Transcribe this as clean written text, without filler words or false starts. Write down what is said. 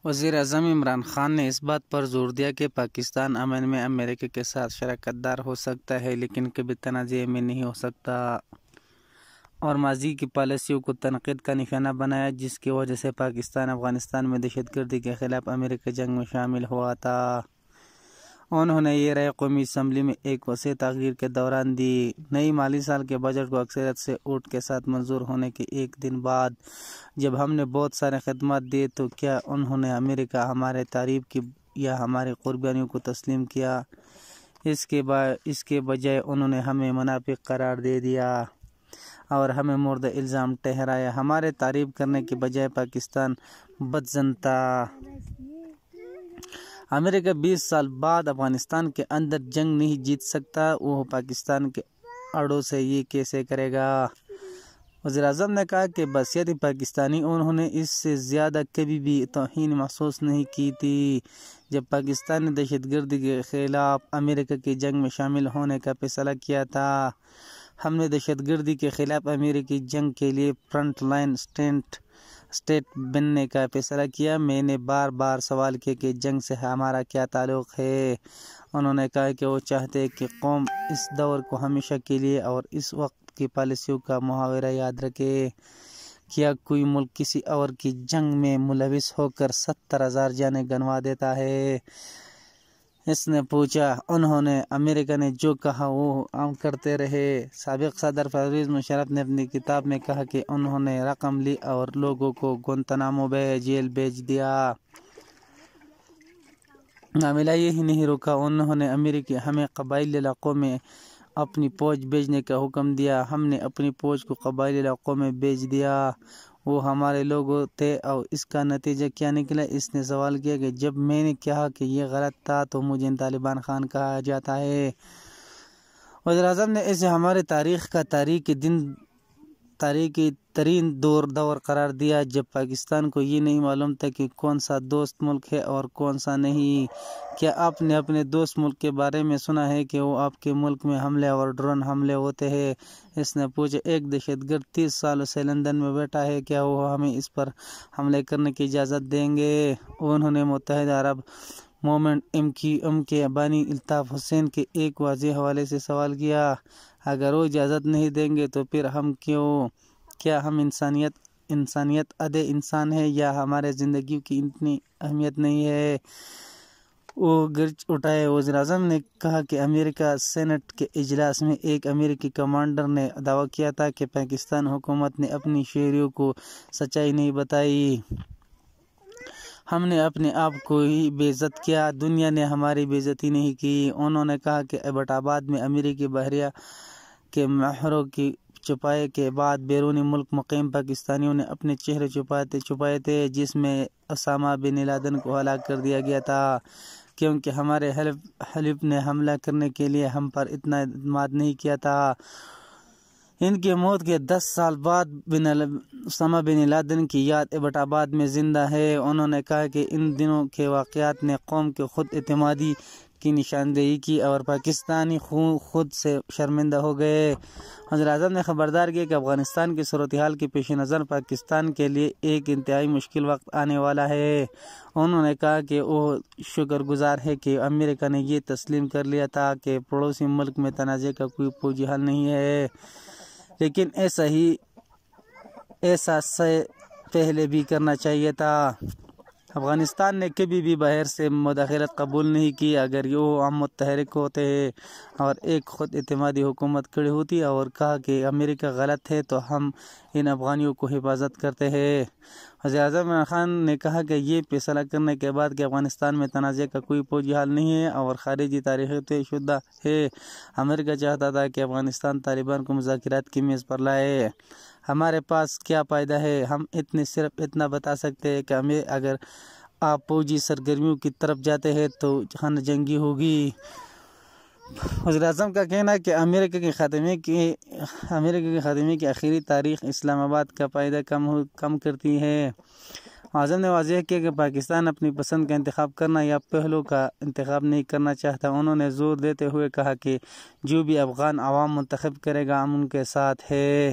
وزیر اعظم عمران خان نے اس بات پر زور دیا کہ پاکستان امن میں امریکہ کے ساتھ شراکت دار ہو سکتا ہے لیکن کبھی تنازع میں نہیں ہو سکتا، اور ماضی کی پالیسیوں کو تنقید کا نشانہ بنایا جس کی وجہ سے پاکستان افغانستان میں دہشت گردی کے خلاف امریکی جنگ میں شامل ہوا تھا۔ انہوں نے یہ رائے قومی اسمبلی میں ایک وسیع تقریر کے دوران دی۔ نئی مالی سال کے بجٹ کو اکثریت سے ووٹ کے ساتھ منظور ہونے کے ایک دن بعد جب ہم نے بہت سارے خدمات دیے تو کیا انہوں نے امریکہ ہمارے تعریف کی یا ہماری قربانیوں کو تسلیم کیا؟ اس کے بجائے انہوں نے ہمیں منافق قرار دے دیا اور ہمیں مورد الزام ٹھہرایا۔ ہمارے تعریف کرنے کے بجائے پاکستان بدظن تھا۔ امریکہ 20 سال بعد افغانستان کے اندر جنگ نہیں جیت سکتا، وہ پاکستان کے اڑوں سے یہ کیسے کرے گا؟ وزیر اعظم نے کہا کہ بحیثیت پاکستانی انہوں نے اس سے زیادہ کبھی بھی توہین محسوس نہیں کی تھی جب پاکستان نے دہشت گردی کے خلاف امریکہ کی جنگ میں شامل ہونے کا فیصلہ کیا تھا۔ ہم نے دہشت گردی کے خلاف امریکی جنگ کے لیے فرنٹ لائن اسٹیٹ بننے کا فیصلہ کیا۔ میں نے بار بار سوال کیا کہ جنگ سے ہمارا کیا تعلق ہے؟ انہوں نے کہا کہ وہ چاہتے ہیں کہ قوم اس دور کو ہمیشہ کے لیے اور اس وقت کی پالیسیوں کا محاورہ یاد رکھے۔ کیا کوئی ملک کسی اور کی جنگ میں ملوث ہو کر 70,000 جانیں گنوا دیتا ہے؟ اس نے پوچھا۔ انہوں نے امریکہ نے جو کہا وہ ہم کرتے رہے۔ سابق صدر پرویز مشرف نے اپنی کتاب میں کہا کہ انہوں نے رقم لی اور لوگوں کو گوانتانامو بے جیل بھیج دیا۔ معاملہ یہی نہیں رکا، انہوں نے ہمیں قبائلی علاقوں میں اپنی فوج بھیجنے کا حکم دیا۔ ہم نے اپنی فوج کو قبائلی علاقوں میں بھیج دیا۔ وہ ہمارے لوگ تھے اور اس کا نتیجہ کیا نکلا؟ اس نے سوال کیا کہ جب میں نے کہا کہ یہ غلط تھا تو مجھے طالبان خان کہا جاتا ہے۔ وزیر اعظم نے اسے ہمارے تاریخ کا تاریخی ترین دور قرار دیا جب پاکستان کو یہ نہیں معلوم تھا کہ کون سا دوست ملک ہے اور کون سا نہیں۔ کیا آپ نے اپنے دوست ملک کے بارے میں سنا ہے کہ وہ آپ کے ملک میں حملے اور ڈرون حملے ہوتے ہیں؟ اس نے پوچھا۔ ایک دہشت گرد 30 سالوں سے لندن میں بیٹھا ہے، کیا وہ ہمیں اس پر حملے کرنے کی اجازت دیں گے؟ انہوں نے متحدہ عرب موومنٹ MQM کے بانی الطاف حسین کے ایک واضح حوالے سے سوال کیا۔ اگر وہ اجازت نہیں دیں گے تو پھر ہم کیا ہم انسانیت ادھے انسان ہے یا ہمارے زندگیوں کی اتنی اہمیت نہیں ہے؟ وہ گرج اٹھائے۔ وزیر اعظم نے کہا کہ امریکہ سینٹ کے اجلاس میں ایک امریکی کمانڈر نے دعویٰ کیا تھا کہ پاکستان حکومت نے اپنی شہریوں کو سچائی نہیں بتائی۔ ہم نے اپنے آپ کو ہی بے عزت کیا، دنیا نے ہماری بے عزتی نہیں کی۔ انہوں نے کہا کہ ایبٹ آباد میں امریکی بحریہ کے ماہروں کی چھپائی کے بعد بیرونی ملک مقیم پاکستانیوں نے اپنے چہرے چھپائے تھے جس میں اسامہ بن لادن کو ہلاک کر دیا گیا تھا، کیونکہ ہمارے حلف نے حملہ کرنے کے لیے ہم پر اتنا اعتماد نہیں کیا تھا۔ ان کی موت کے 10 سال بعد اسامہ بن لادن کی یاد ایبٹ آباد میں زندہ ہے۔ انہوں نے کہا کہ ان دنوں کے واقعات نے قوم کے خود اعتمادی کی نشاندہی کی اور پاکستانی خود سے شرمندہ ہو گئے۔ وزیر اعظم نے خبردار کیا کہ افغانستان کی صورتحال کے پیش نظر پاکستان کے لیے ایک انتہائی مشکل وقت آنے والا ہے۔ انہوں نے کہا کہ وہ شکر گزار ہے کہ امریکہ نے یہ تسلیم کر لیا تھا کہ پڑوسی ملک میں تنازع کا کوئی فوجی حل نہیں ہے، لیکن ایسا سے پہلے بھی کرنا چاہیے تھا۔ افغانستان نے کبھی بھی باہر سے مداخلت قبول نہیں کی۔ اگر یہ ہم متحرک ہوتے اور ایک خود اعتمادی حکومت کھڑی ہوتی اور کہا کہ امریکہ غلط ہے تو ہم ان افغانیوں کو حفاظت کرتے ہیں۔ وزیر اعظم عمران خان نے کہا کہ یہ فیصلہ کرنے کے بعد کہ افغانستان میں تنازع کا کوئی فوجی حل نہیں ہے اور خارجی تاریخی طے شدہ ہے، امریکہ چاہتا تھا کہ افغانستان طالبان کو مذاکرات کی میز پر لائے۔ ہمارے پاس کیا فائدہ ہے؟ ہم صرف اتنا بتا سکتے ہیں کہ اگر آپ فوجی سرگرمیوں کی طرف جاتے ہیں تو خانہ جنگی ہوگی۔ وزیر اعظم کا کہنا ہے کہ امریکہ کے خاتمے کی آخری تاریخ اسلام آباد کا فائدہ کم کرتی ہے۔ اعظم نے واضح کیا کہ پاکستان اپنی پسند کا انتخاب کرنا یا پہلو کا انتخاب نہیں کرنا چاہتا۔ انہوں نے زور دیتے ہوئے کہا کہ جو بھی افغان عوام منتخب کرے گا ہم ان کے ساتھ ہیں۔